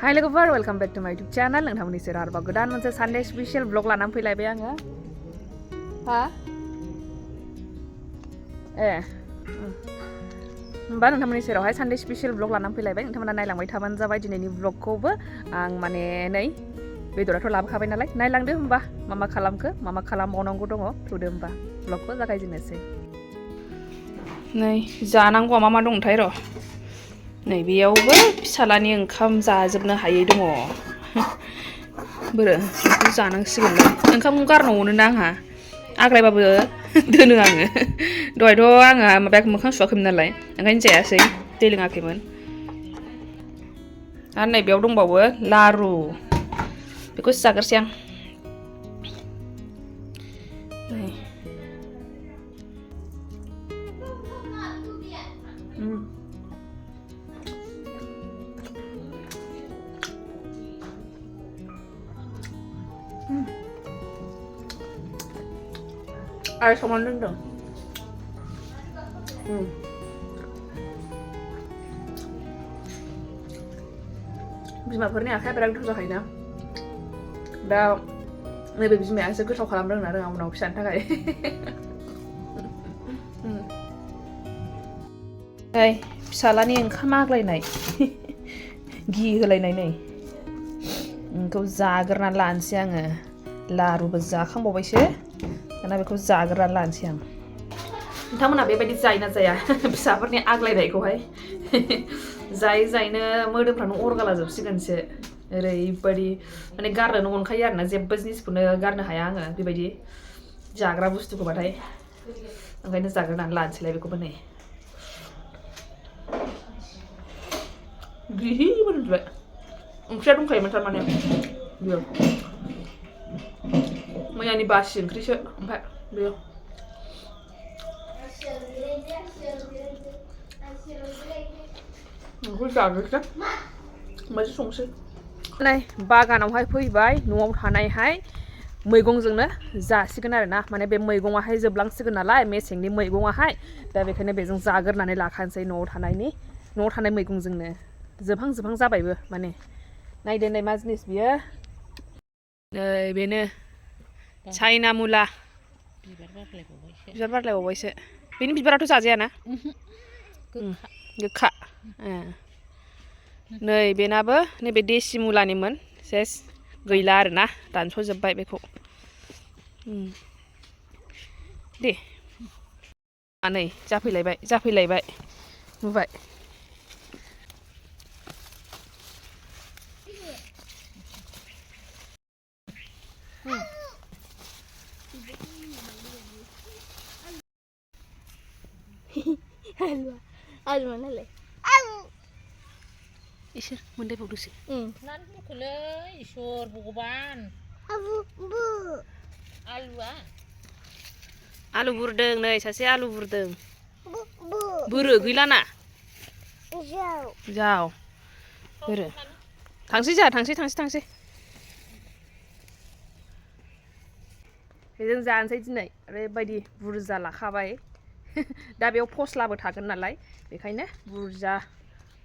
Hi logofor, welcome back to my YouTube channel. नोंथांमोननि सेराव आरोबाव गोदान मोनसे सानडे स्पेशल ब्लग लानानै फैलायबाय आङो। हा? होमबा नोंथांमोननि सेरावहाय सानडे स्पेशल ब्लग लानानै फैलायबाय। नोंथांमोना नायलांबाय थाबानो जाबाय दिनैनि ब्लगखौबो। आं माने नै बेदराथ' लाबोखाबाय नालाय नायलांदो होमबा मा खालामखो मा खालामबावनांगौ दङ थुदो होमबा ब्लगखौ जागायजेननोसै। नै जानांगौआ मा दंथाय र'। नै बेयावबो फिसालानि ओंखाम जाजोबनो हायै दङ। बोरो बेखौ जानांसिगोनलाय। ओंखामखौ गारनो अनोना आंहा आग्लायबाबो दोनो आङो। दहायथ' आङो माबाया मोखां सुवाखैमोन नालाय ओंखायनो जायासै दै लोङाखैमोन। आरो नै बेयाव दंबावो लारु बेखौसो जाग्रोसै आं। आरो संनानै दोनदों। बिमाफोरनि आखाइया बिराद गोथाव जाखायोना। दा नैबे बिमायासो गोथाव खालामनो रोङा रोङा उनाव फिसानि थाखाय। नै फिसालानि ओंखाम आग्लायनाय घि होलायनाय नै बेखौ जाग्रोनानै लानोसै आङो। लारुबो जाखांबावबायसो दाना बेखौ जाग्रोनानै लानोसै आं। नोंथांमोनहा बेबायदि जायोना जाया फिसाफोरनि आग्लायनायखौहाय? जायैनो मोदोमफ्रानो अरगाला जोबसिगोनसो ओरैबायदि माने गारनोनो अनखायो आरोना जेबो जिनिसखौनो गारनो हाया आङो बेबायदि जाग्रा बुस्थुखौबाथाय। ओंखायनो जाग्रोनानै लानोसैलाय बेखौबो नै। गिहि मोनबाय ओंख्रिया दंखायोमोन थारमाने बेयो मैयानि बासि ओंख्रिसो ओमफ्राय बेयो बेखौ जाग्रोसै ओमफ्रायसो संसै। नै बागानावहाय फैबाय न'आव थानायहाय मैगंजोंनो जासिगोन आरोना। माने बे मैगङाहाय जोबलांसिगोन नालाय मेसेंनि मैगङाहाय दा बेखायनो बेजों जाग्रोनानै लाखानोसै न'आव थानाय मैगंजोंनो। जोबहां जाबायबो माने। नायदो नै मा जिनिस बियो नै बेनो चाइना मुला बिबार बारलायबावबायसो। बेनि बिबाराथ' जाजायाना गोखा। नै बेनाबो नैबे देसि मुलानिमोन सेस गैला आरोना दानस'जोब्बाय बेखौ। दे नै जाफैलायबाय नुबाय। आलु नालाय इसोर मोनदायबावदोसो। इसोर भगबान आलु बुरदों नै सासे आलु बुरदों। बोरो गैलाना जाव बोरो थांसै जोंहा थांसै बेजों जानोसै दिनै ओरैबायदि बुरजा लाखाबाय। दा बेयाव फस्लाबो थागोन नालाय बेखायनो बुरजा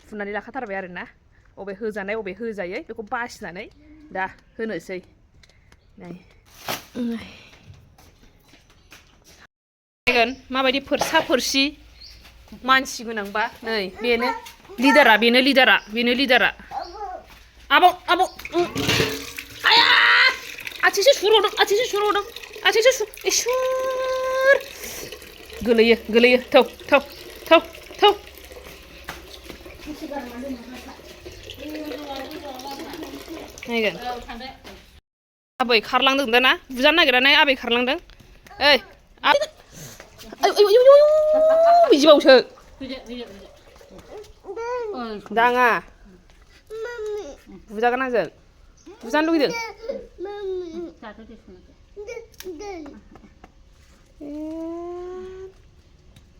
फुनानै लाखाथारबाय आरोना। अबे होजानाय अबे होजायै बेखौ बासिनानै दा होनोसै। नै माबायदि फोरसि मानसि गोनांबा नै बेनो लिडारा आबौ आया आथिंसो सुरबावदों इसोर गोलैयो थौ नायगोन आबै खारलांदों दाना बुजानो नागिरनानै आबै खारलांदों। ओइ बिदिबावसो दाङा बुजागोन आंजों बुजानो लुगैदों।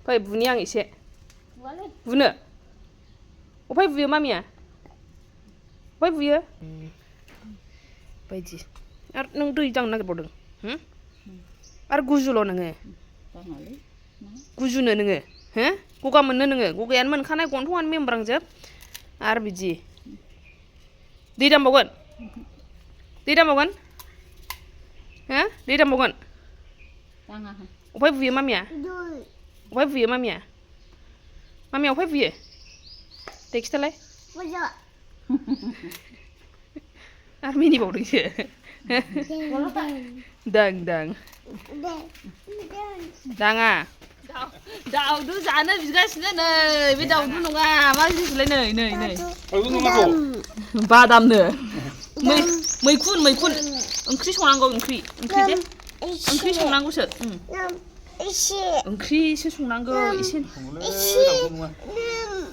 फै बुनि आं एसे बुनो अफाय बुयो मामिया अफाय बुयो बायदि आरो नों दै दांनो नागिरबावदों आरो गुजुल' नोङो गुजुनो नोङो गगा मोननो नोङो गगायानो मोनखानाय गन्थंआनो मेंब्रांजोब आरो बिदि दै दामबावगोन दै दामबावगोन हो दै दामबावगोन अफाय बुयो मामिया अफाय बुयो मामिया मामिया अफाय बुयो दे खिथालाय आरो मिनिबावदोंसो दां दां दाङा दाउदु जानो बिगासिनो नै बे दाउदु नङा मा जिनिसलाय नै बादामनो मैखुन ओंख्रि संनांगौ ओंख्रि दे ओंख्रि संनांगौसो ओंख्रिसो संनांगौ एसे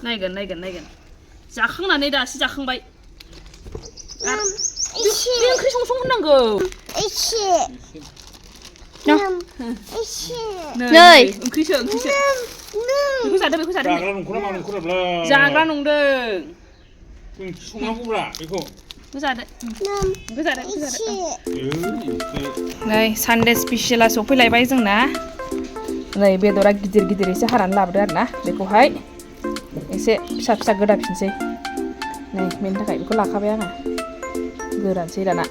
नायगोन जाखांनानै दासो जाखांबाय बे ओंख्रि सं होननांगौ नै ओंख्रिसो बेखौ जादो जाग्रा नंदों संनांगौब्रा बेखौ जादो नै सानडे स्पेसियला सफैलायबाय जोंना नै बेदरा गिदिर एसे हानानै लाबोदो आरोना बेखौहाय एसे फिसा गोदाफिनसै नै बेनि थाखाय बेखौ लाखाबाय आङो गोरानसै दाना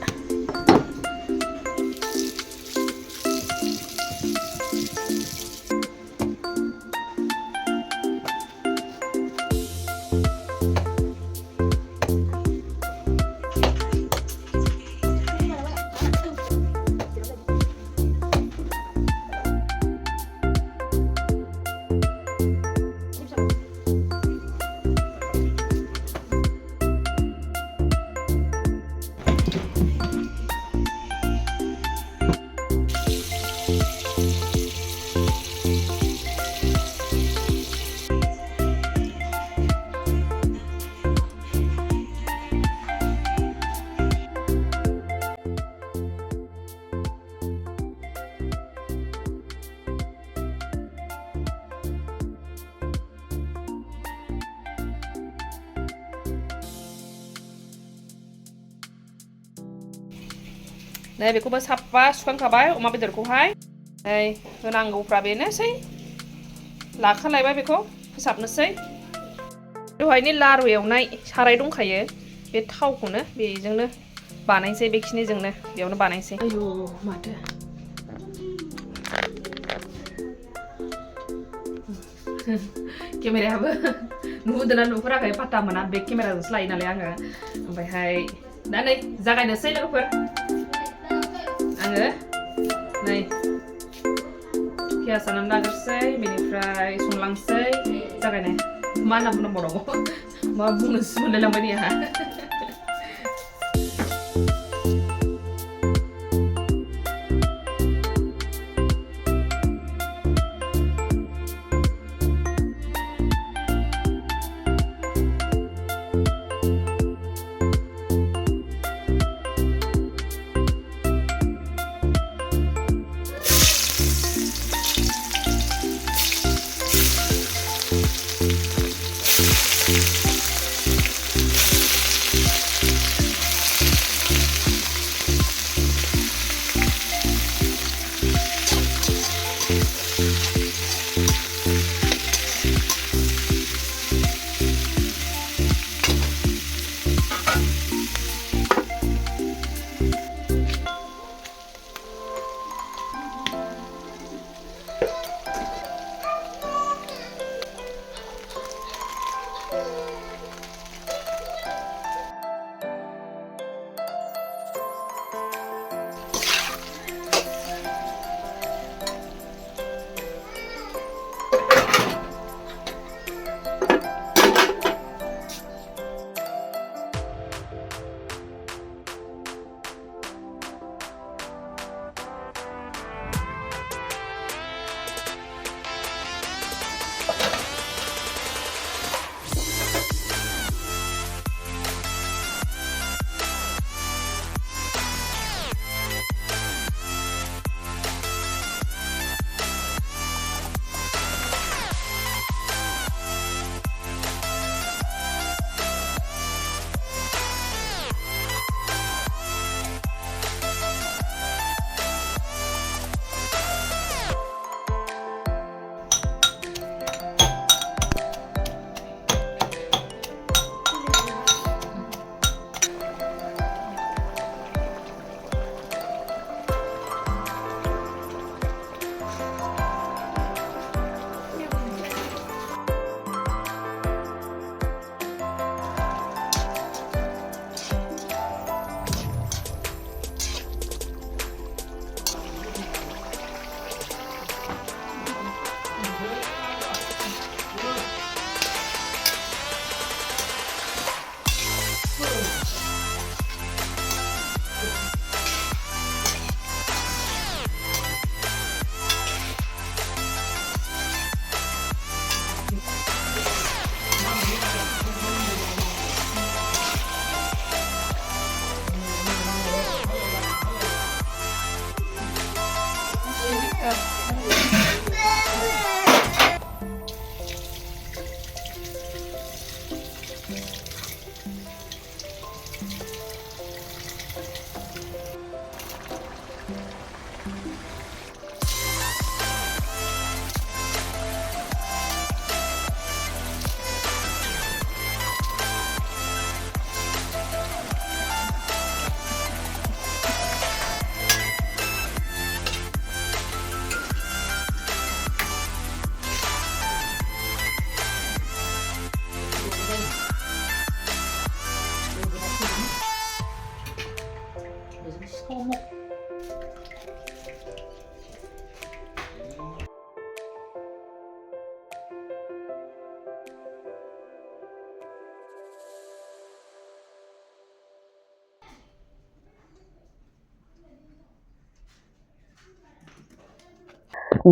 नै बेखौबो साफा सुखांखाबाय अमा बेदरखौहाय नै होनांगौफ्रा बेनोसै लाखालायबाय बेखौ फोसाबनोसै दहायनि लारु एवनाय साराय दंखायो बे थावखौनो बेजोंनो बानायसै बेखिनिजोंनो बेयावनो बानायसै आयु माथो केमेरायाबो नुदोंना नुफेराखै पात्ता मोना बे केमेराजोंसो लायो नालाय आङो ओमफ्रायहाय दा नै जागायनोसै लोगोफोर आङो नै पियास सानानै लाग्रोसै बेनिफ्राय संलांसै जागायनाय मा होनना बुंनांगौ मा बुंनोसो मोनलायलांबाय नै आंहा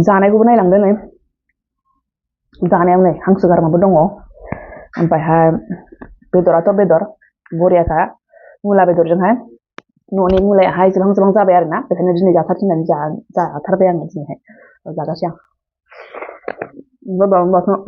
जानायखौबो नायलांदो नै जानायाव नै हांसो गारमाबो दङ ओमफ्रायहाय बेदराथ' बेदर बरियाखा मुला बेदरजोंहाय न'नि मुलायाहाय जोबहां जाबाय आरोना बेखायनो दिनै जाथारसिगोन जाथारबाय आङो दिनैहाय जागासै आं होमबाथ'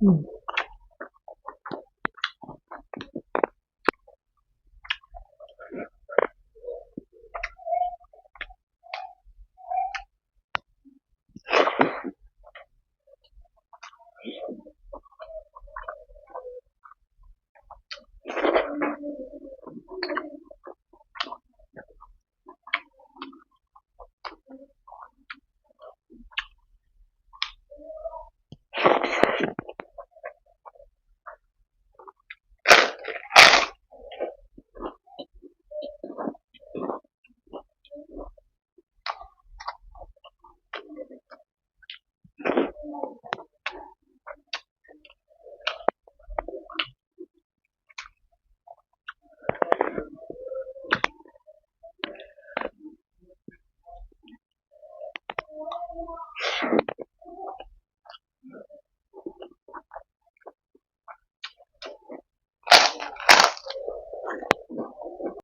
Mm.